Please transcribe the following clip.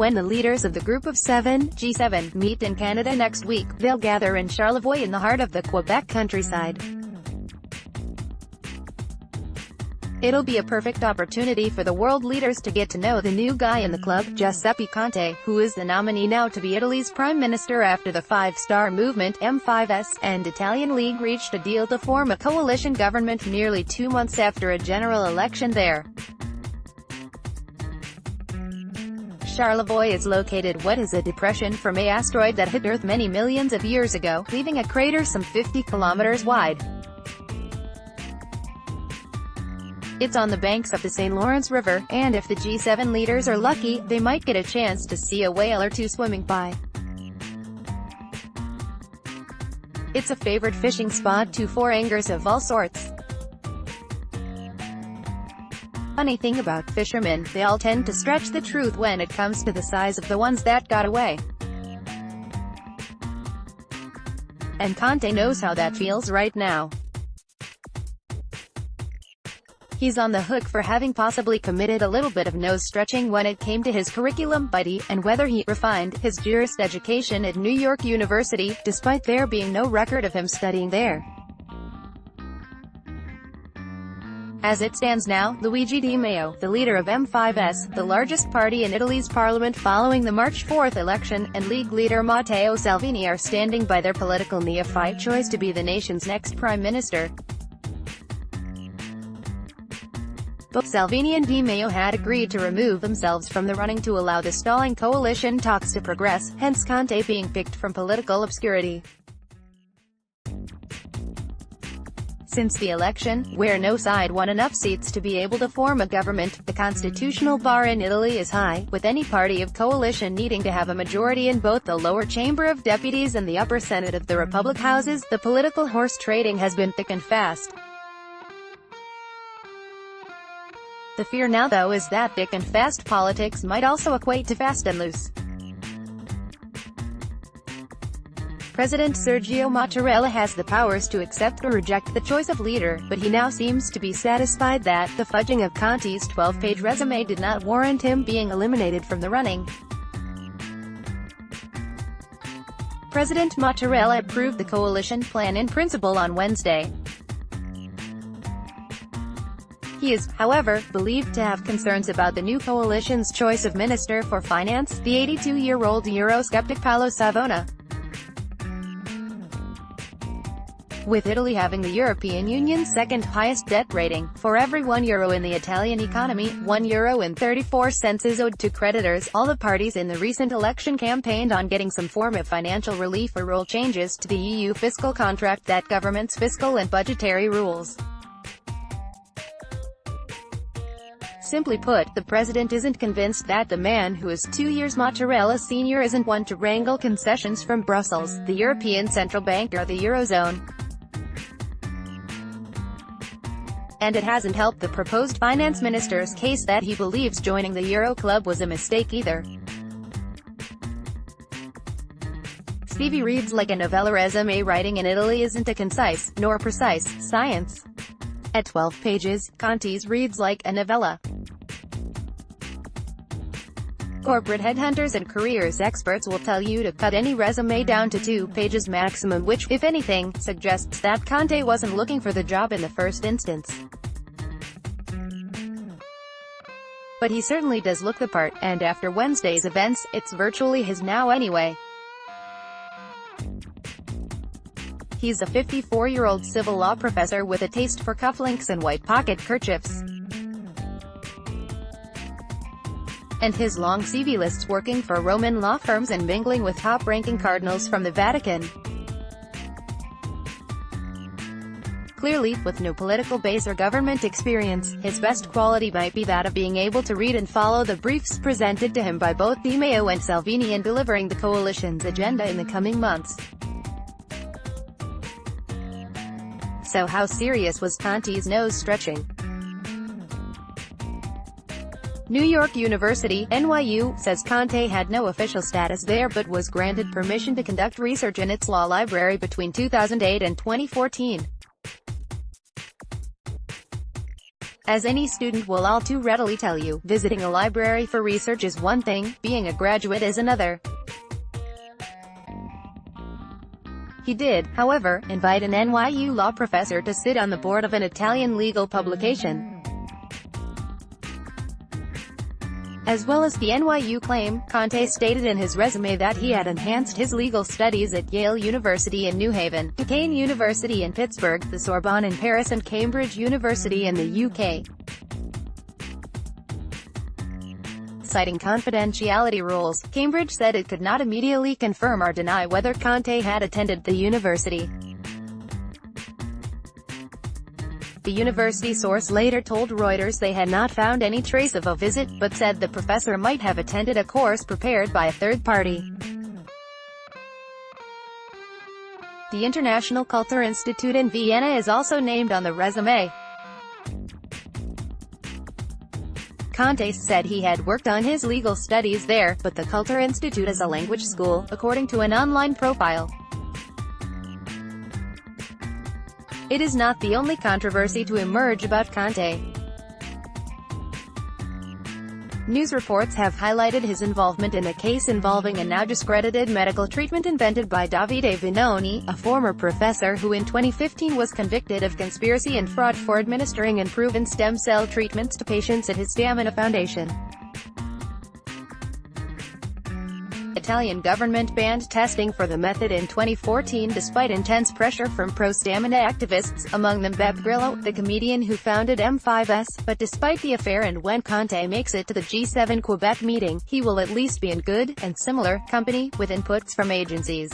When the leaders of the Group of Seven, G7, meet in Canada next week, they'll gather in Charlevoix in the heart of the Quebec countryside. It'll be a perfect opportunity for the world leaders to get to know the new guy in the club, Giuseppe Conte, who is the nominee now to be Italy's prime minister after the Five-Star Movement (M5S) and Italian League reached a deal to form a coalition government nearly 2 months after a general election there. Charlevoix is located what is a depression from an asteroid that hit Earth many millions of years ago, leaving a crater some 50 kilometers wide. It's on the banks of the St. Lawrence River, and if the G7 leaders are lucky, they might get a chance to see a whale or two swimming by. It's a favorite fishing spot to foreigners of all sorts. Funny thing about fishermen, they all tend to stretch the truth when it comes to the size of the ones that got away. And Conte knows how that feels right now. He's on the hook for having possibly committed a little bit of nose-stretching when it came to his curriculum vitae, and whether he refined his jurist education at New York University, despite there being no record of him studying there. As it stands now, Luigi Di Maio, the leader of M5S, the largest party in Italy's parliament following the March 4th election, and League leader Matteo Salvini are standing by their political neophyte choice to be the nation's next prime minister. Both Salvini and Di Maio had agreed to remove themselves from the running to allow the stalling coalition talks to progress, hence Conte being picked from political obscurity. Since the election, where no side won enough seats to be able to form a government, the constitutional bar in Italy is high, with any party of coalition needing to have a majority in both the lower chamber of deputies and the upper senate of the Republic houses. The political horse trading has been thick and fast. The fear now though is that thick and fast politics might also equate to fast and loose. President Sergio Mattarella has the powers to accept or reject the choice of leader, but he now seems to be satisfied that the fudging of Conte's 12-page resume did not warrant him being eliminated from the running. President Mattarella approved the coalition plan in principle on Wednesday. He is, however, believed to have concerns about the new coalition's choice of Minister for Finance, the 82-year-old Eurosceptic Paolo Savona. With Italy having the European Union's second-highest debt rating, for every €1 in the Italian economy, €1.34 is owed to creditors. All the parties in the recent election campaigned on getting some form of financial relief or rule changes to the EU fiscal contract that governments' fiscal and budgetary rules. Simply put, the president isn't convinced that the man who is 2 years Mattarella senior isn't one to wrangle concessions from Brussels, the European Central Bank or the Eurozone. And it hasn't helped the proposed finance minister's case that he believes joining the Euro club was a mistake either. CV reads like a novella. Resume writing in Italy isn't a concise, nor precise, science. At 12 pages, Conte's reads like a novella. Corporate headhunters and careers experts will tell you to cut any resume down to 2 pages maximum, which, if anything, suggests that Conte wasn't looking for the job in the first instance. But he certainly does look the part, and after Wednesday's events, it's virtually his now anyway. He's a 54-year-old civil law professor with a taste for cufflinks and white pocket kerchiefs. And his long CV lists working for Roman law firms and mingling with top-ranking cardinals from the Vatican. Clearly, with no political base or government experience, his best quality might be that of being able to read and follow the briefs presented to him by both Di Maio and Salvini in delivering the coalition's agenda in the coming months. So how serious was Conte's nose-stretching? New York University, NYU, says Conte had no official status there but was granted permission to conduct research in its law library between 2008 and 2014. As any student will all too readily tell you, visiting a library for research is one thing, being a graduate is another. He did, however, invite an NYU law professor to sit on the board of an Italian legal publication. As well as the NYU claim, Conte stated in his resume that he had enhanced his legal studies at Yale University in New Haven, Duquesne University in Pittsburgh, the Sorbonne in Paris and Cambridge University in the UK. Citing confidentiality rules, Cambridge said it could not immediately confirm or deny whether Conte had attended the university. The university source later told Reuters they had not found any trace of a visit, but said the professor might have attended a course prepared by a third party. The International Culture Institute in Vienna is also named on the resume. Conte said he had worked on his legal studies there, but the Culture Institute is a language school, according to an online profile. It is not the only controversy to emerge about Conte. News reports have highlighted his involvement in a case involving a now discredited medical treatment invented by Davide Vinoni, a former professor who in 2015 was convicted of conspiracy and fraud for administering unproven stem cell treatments to patients at his Stamina Foundation. Italian government banned testing for the method in 2014 despite intense pressure from pro-Stamina activists, among them Beppe Grillo, the comedian who founded M5S, but despite the affair and when Conte makes it to the G7 Quebec meeting, he will at least be in good, and similar, company, with inputs from agencies.